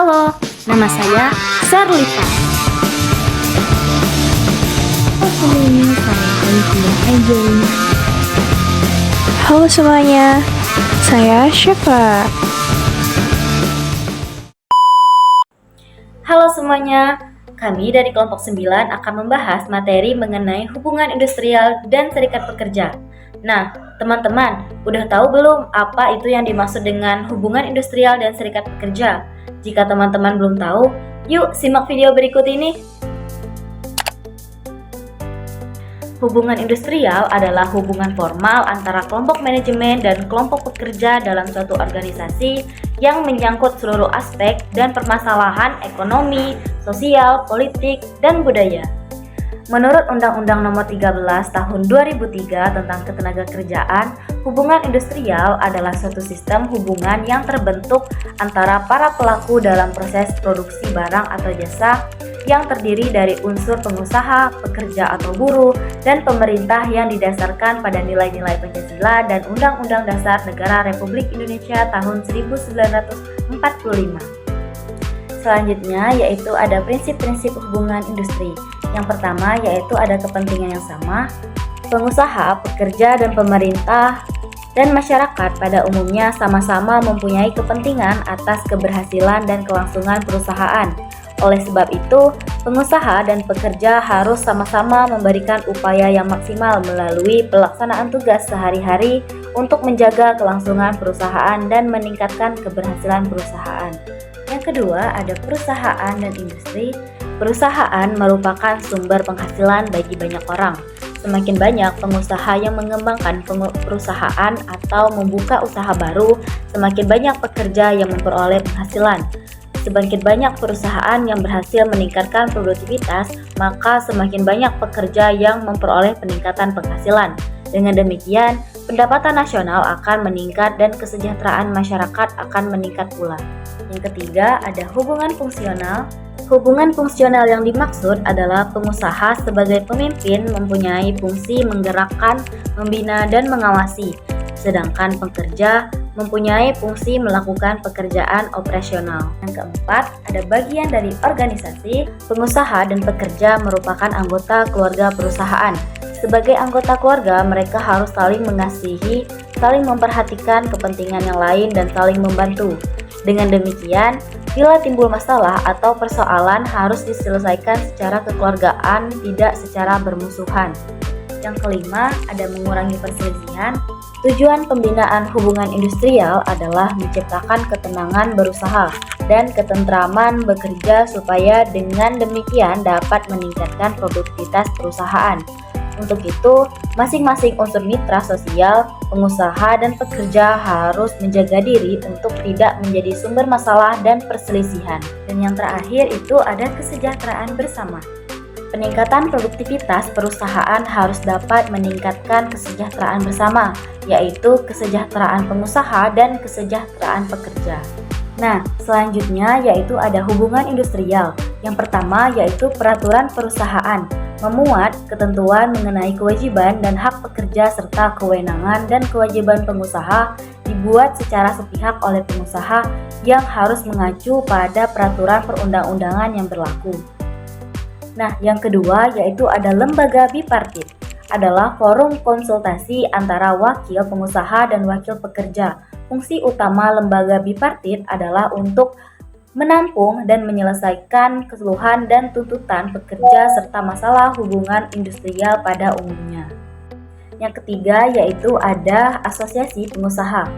Halo, nama saya Serlita. Halo semuanya, saya Syifa. Halo semuanya, kami dari kelompok 9 akan membahas materi mengenai hubungan industrial dan serikat pekerja. Nah, teman-teman, udah tahu belum apa itu yang dimaksud dengan hubungan industrial dan serikat pekerja? Jika teman-teman belum tahu, yuk simak video berikut ini. Hubungan industrial adalah hubungan formal antara kelompok manajemen dan kelompok pekerja dalam suatu organisasi yang menyangkut seluruh aspek dan permasalahan ekonomi, sosial, politik, dan budaya. Menurut Undang-Undang Nomor 13 Tahun 2003 tentang Ketenagakerjaan, hubungan industrial adalah suatu sistem hubungan yang terbentuk antara para pelaku dalam proses produksi barang atau jasa yang terdiri dari unsur pengusaha, pekerja atau buruh, dan pemerintah yang didasarkan pada nilai-nilai Pancasila dan Undang-Undang Dasar Negara Republik Indonesia tahun 1945. Selanjutnya yaitu ada prinsip-prinsip hubungan industri. Yang pertama yaitu ada kepentingan yang sama, pengusaha, pekerja, dan pemerintah dan masyarakat pada umumnya sama-sama mempunyai kepentingan atas keberhasilan dan kelangsungan perusahaan. Oleh sebab itu, pengusaha dan pekerja harus sama-sama memberikan upaya yang maksimal melalui pelaksanaan tugas sehari-hari untuk menjaga kelangsungan perusahaan dan meningkatkan keberhasilan perusahaan. Yang kedua, ada perusahaan dan industri. Perusahaan merupakan sumber penghasilan bagi banyak orang. Semakin banyak pengusaha yang mengembangkan perusahaan atau membuka usaha baru, semakin banyak pekerja yang memperoleh penghasilan. Semakin banyak perusahaan yang berhasil meningkatkan produktivitas, maka semakin banyak pekerja yang memperoleh peningkatan penghasilan. Dengan demikian, pendapatan nasional akan meningkat dan kesejahteraan masyarakat akan meningkat pula. Yang ketiga, ada hubungan fungsional. Hubungan fungsional yang dimaksud adalah pengusaha sebagai pemimpin mempunyai fungsi menggerakkan, membina, dan mengawasi, sedangkan pekerja mempunyai fungsi melakukan pekerjaan operasional. Yang keempat, ada bagian dari organisasi. Pengusaha dan pekerja merupakan anggota keluarga perusahaan. Sebagai anggota keluarga, mereka harus saling mengasihi, saling memperhatikan kepentingan yang lain, dan saling membantu. Dengan demikian, bila timbul masalah atau persoalan harus diselesaikan secara kekeluargaan, tidak secara bermusuhan. Yang kelima, ada mengurangi perselisihan. Tujuan pembinaan hubungan industrial adalah menciptakan ketenangan berusaha dan ketentraman bekerja supaya dengan demikian dapat meningkatkan produktivitas perusahaan. Untuk itu, masing-masing unsur mitra sosial, pengusaha, dan pekerja harus menjaga diri untuk tidak menjadi sumber masalah dan perselisihan. Dan yang terakhir itu ada kesejahteraan bersama. Peningkatan produktivitas perusahaan harus dapat meningkatkan kesejahteraan bersama, yaitu kesejahteraan pengusaha dan kesejahteraan pekerja. Nah, selanjutnya yaitu ada hubungan industrial. Yang pertama yaitu peraturan perusahaan, memuat ketentuan mengenai kewajiban dan hak pekerja serta kewenangan dan kewajiban pengusaha dibuat secara sepihak oleh pengusaha yang harus mengacu pada peraturan perundang-undangan yang berlaku. Nah, yang kedua yaitu ada lembaga bipartit, adalah forum konsultasi antara wakil pengusaha dan wakil pekerja. Fungsi utama lembaga bipartit adalah untuk menampung dan menyelesaikan keluhan dan tuntutan pekerja serta masalah hubungan industrial pada umumnya. Yang ketiga yaitu ada asosiasi pengusaha.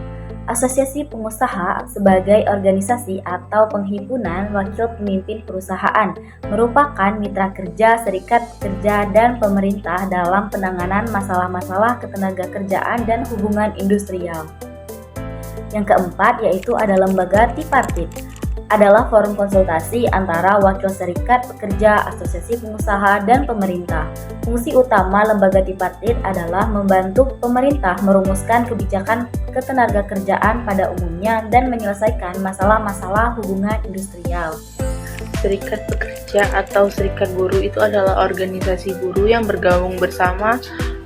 Asosiasi pengusaha sebagai organisasi atau penghimpunan wakil pemimpin perusahaan merupakan mitra kerja, serikat pekerja, dan pemerintah dalam penanganan masalah-masalah ketenagakerjaan dan hubungan industrial. Yang keempat yaitu ada lembaga tripartit, adalah forum konsultasi antara wakil serikat pekerja, asosiasi pengusaha, dan pemerintah. Fungsi utama lembaga tripartit adalah membantu pemerintah merumuskan kebijakan ketenagakerjaan pada umumnya dan menyelesaikan masalah-masalah hubungan industrial. Serikat pekerja atau serikat buruh itu adalah organisasi buruh yang bergabung bersama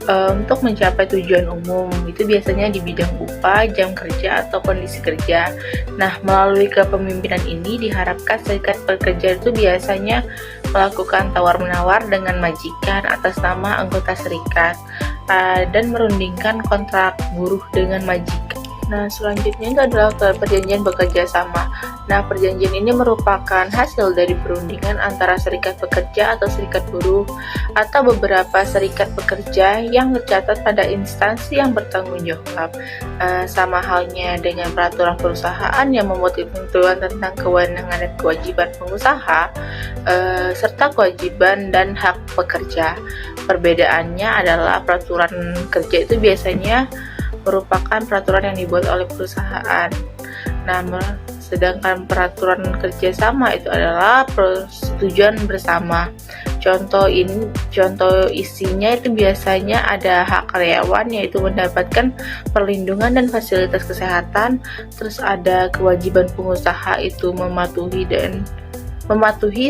untuk mencapai tujuan umum. Itu biasanya di bidang upah, jam kerja, atau kondisi kerja. Nah, melalui kepemimpinan ini diharapkan serikat pekerja itu biasanya melakukan tawar-menawar dengan majikan atas nama anggota serikat dan merundingkan kontrak buruh dengan majikan. Nah, selanjutnya itu adalah perjanjian bekerja sama. Nah, perjanjian ini merupakan hasil dari perundingan antara serikat pekerja atau serikat buruh atau beberapa serikat pekerja yang tercatat pada instansi yang bertanggung jawab. Sama halnya dengan peraturan perusahaan yang memuat ketentuan tentang kewenangan dan kewajiban pengusaha serta kewajiban dan hak pekerja. Perbedaannya adalah peraturan kerja itu biasanya merupakan peraturan yang dibuat oleh perusahaan. Nah, sedangkan peraturan kerjasama itu adalah persetujuan bersama. Contoh isinya itu biasanya ada hak karyawan, yaitu mendapatkan perlindungan dan fasilitas kesehatan. Terus ada kewajiban pengusaha itu mematuhi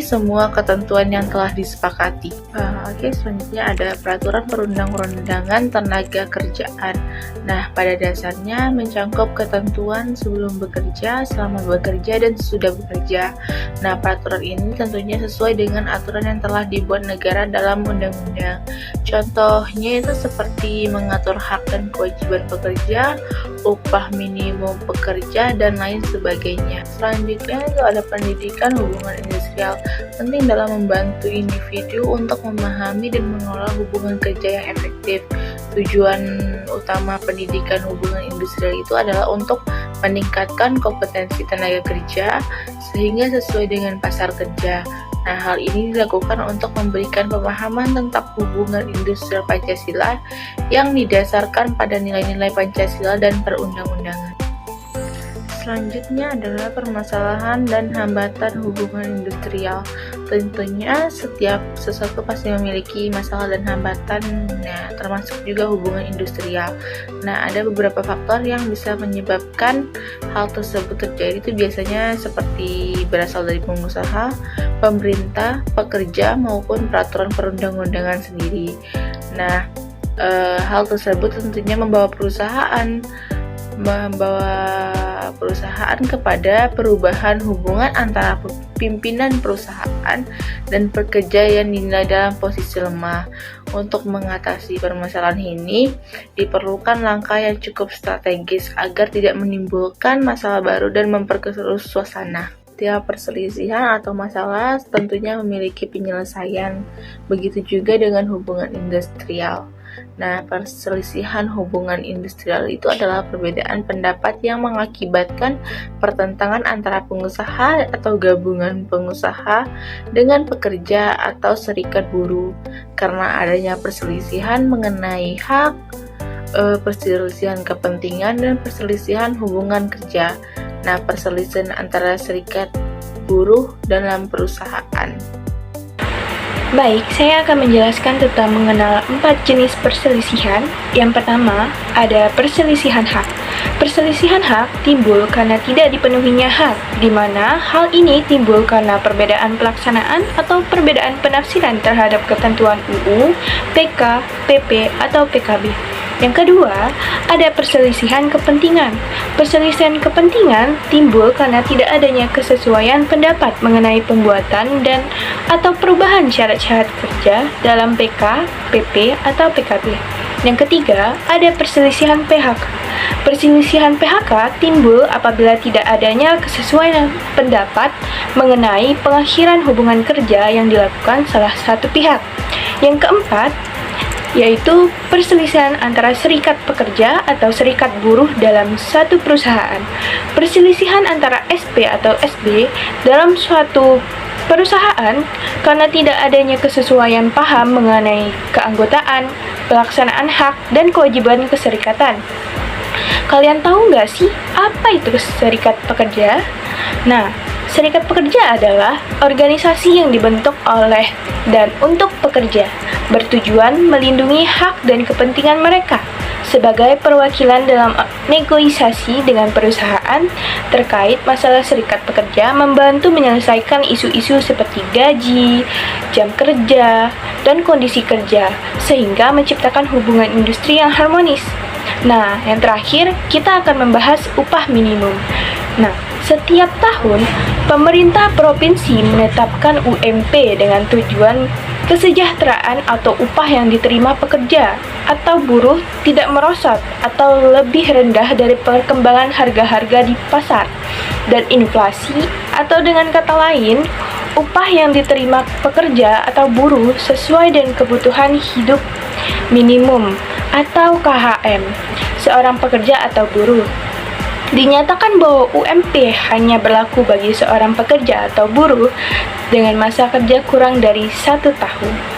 semua ketentuan yang telah disepakati. Selanjutnya ada peraturan perundang-undangan tenaga kerjaan. Nah, pada dasarnya mencakup ketentuan sebelum bekerja, selama bekerja, dan sesudah bekerja. Nah, peraturan ini tentunya sesuai dengan aturan yang telah dibuat negara dalam undang-undang. Contohnya itu seperti mengatur hak dan kewajiban pekerja, upah minimum pekerja, dan lain sebagainya. Selanjutnya itu ada pendidikan hubungan industrial, penting dalam membantu individu untuk memahami dan mengelola hubungan kerja yang efektif. Tujuan utama pendidikan hubungan industrial itu adalah untuk meningkatkan kompetensi tenaga kerja sehingga sesuai dengan pasar kerja. Nah, hal ini dilakukan untuk memberikan pemahaman tentang hubungan industrial Pancasila yang didasarkan pada nilai-nilai Pancasila dan perundang-undangan. Selanjutnya adalah permasalahan dan hambatan hubungan industrial. Tentunya setiap sesuatu pasti memiliki masalah dan hambatan, termasuk juga hubungan industrial. Nah, ada beberapa faktor yang bisa menyebabkan hal tersebut terjadi. Itu biasanya seperti berasal dari pengusaha, pemerintah, pekerja, maupun peraturan perundang-undangan sendiri. Nah, hal tersebut tentunya membawa perusahaan kepada perubahan hubungan antara pimpinan perusahaan dan pekerja yang dinilai dalam posisi lemah. Untuk mengatasi permasalahan ini, diperlukan langkah yang cukup strategis agar tidak menimbulkan masalah baru dan memperkeruh suasana. Setiap perselisihan atau masalah tentunya memiliki penyelesaian. Begitu juga dengan hubungan industrial. Nah, perselisihan hubungan industrial itu adalah perbedaan pendapat yang mengakibatkan pertentangan antara pengusaha atau gabungan pengusaha dengan pekerja atau serikat buruh karena adanya perselisihan mengenai hak, perselisihan kepentingan, dan perselisihan hubungan kerja. Nah, perselisihan antara serikat buruh dalam perusahaan. Baik, saya akan menjelaskan tentang mengenal 4 jenis perselisihan. Yang pertama, ada perselisihan hak. Perselisihan hak timbul karena tidak dipenuhinya hak, di mana hal ini timbul karena perbedaan pelaksanaan atau perbedaan penafsiran terhadap ketentuan UU, PK, PP, atau PKB. Yang kedua, ada perselisihan kepentingan. Perselisihan kepentingan timbul karena tidak adanya kesesuaian pendapat mengenai pembuatan dan atau perubahan syarat-syarat kerja dalam PK, PP, atau PKB. Yang ketiga, ada perselisihan PHK. Perselisihan PHK timbul apabila tidak adanya kesesuaian pendapat mengenai pengakhiran hubungan kerja yang dilakukan salah satu pihak. Yang keempat, yaitu perselisihan antara serikat pekerja atau serikat buruh dalam satu perusahaan. Perselisihan antara SP atau SB dalam suatu perusahaan karena tidak adanya kesesuaian paham mengenai keanggotaan, pelaksanaan hak, dan kewajiban keserikatan. Kalian tahu nggak sih apa itu serikat pekerja? Nah, serikat pekerja adalah organisasi yang dibentuk oleh dan untuk pekerja, bertujuan melindungi hak dan kepentingan mereka sebagai perwakilan dalam negosiasi dengan perusahaan terkait masalah. Serikat pekerja membantu menyelesaikan isu-isu seperti gaji, jam kerja, dan kondisi kerja, sehingga menciptakan hubungan industri yang harmonis. Nah, yang terakhir, kita akan membahas upah minimum. Nah, setiap tahun, pemerintah provinsi menetapkan UMP dengan tujuan kesejahteraan atau upah yang diterima pekerja atau buruh tidak merosot atau lebih rendah dari perkembangan harga-harga di pasar dan inflasi, atau dengan kata lain, upah yang diterima pekerja atau buruh sesuai dengan kebutuhan hidup minimum atau KHM seorang pekerja atau buruh. Dinyatakan bahwa UMP hanya berlaku bagi seorang pekerja atau buruh dengan masa kerja kurang dari 1 tahun.